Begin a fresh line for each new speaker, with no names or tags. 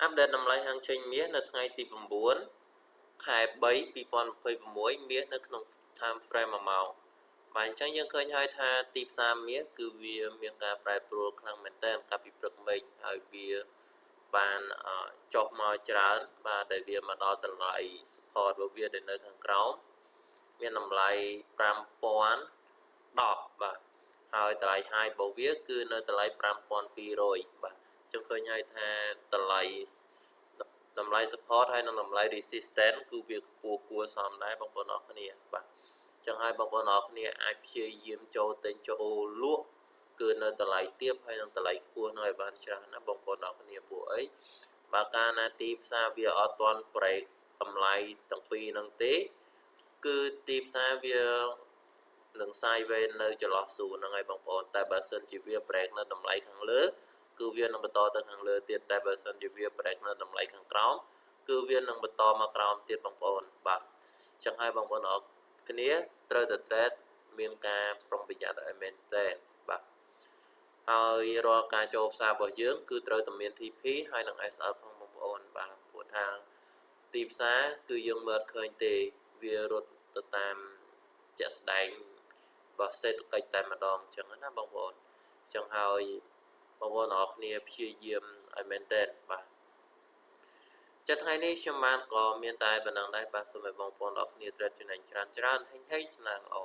អាប់ដេតតម្លៃហាងចេញមាសនៅថ្ងៃទី9 ខែ 3 2026 មាសនៅក្នុង time frame 1 ម៉ោងបាទអញ្ចឹងយើងឃើញហើយថាទីផ្សារមាសគឺវាមានការប្រែប្រួលខ្លាំងមែនទែនកាលពីព្រឹកមិញហើយវាបានចុះមកច្រើនបាទដែលវាមកដល់តម្លៃ support របស់វាដែលនៅខាងក្រោមមានតម្លៃ 5010 បាទហើយតម្លៃ high របស់វាគឺនៅតម្លៃ 5200 បាទចឹងឃើញហើយថាតម្លៃ support ហើយនិងតម្លៃ resistance គឺវាខ្ពស់គួរសមដែរបងប្អូនអរគ្នាបាទចឹងហើយបងប្អូនអរគ្នាអាចព្យាយាមចូលទិញចូលលក់គឺនៅតម្លៃទាបហើយនឹងតម្លៃខ្ពស់នោះឲ្យបានច្រើនណាបងប្អូនអរគ្នាពួកអីបើកាលណាទីផ្សារវាអត់ទាន់ break តម្លៃទាំងពីរហ្នឹងទេគឺទីផ្សារវានឹង sideways នៅចន្លោះសួរហ្នឹងហើយបងប្អូនតែបើសិនជាវា break នៅតម្លៃខាងលើគឺវានឹងបន្តទៅខាងលើទៀតតែបើសិនជាវា break នៅតម្លៃខាងក្រោមគឺវានឹងបន្តមកក្រោមទៀតបងប្អូនបាទចឹងហើយបងប្អូនអរគ្នាត្រូវតែ trade មានការប្រុងប្រយ័ត្នឲ្យមែនទែនបាទហើយរាល់ការចូលផ្សាររបស់យើងគឺត្រូវតែមាន TP ហើយនិង SL ផងបងប្អូនបាទព្រោះថាទីផ្សារគឺយើងមើលឃើញទេវារត់ទៅតាមជាក់ស្ដែងរបស់សេដ្ឋកិច្ចតែម្ដងអញ្ចឹងណាបងប្អូនអញ្ចឹងហើយបងប្អូនអរគ្នាព្យាយាមឲ្យមែនទែនបាទចិត្តថ្ងៃនេះខ្ញុំបានក៏មានតែប៉ុណ្ណឹងដែរបាទសូមឲ្យបងប្អូនអរគ្នា trade ចំណេញច្រើនហេងស្នាងល្អ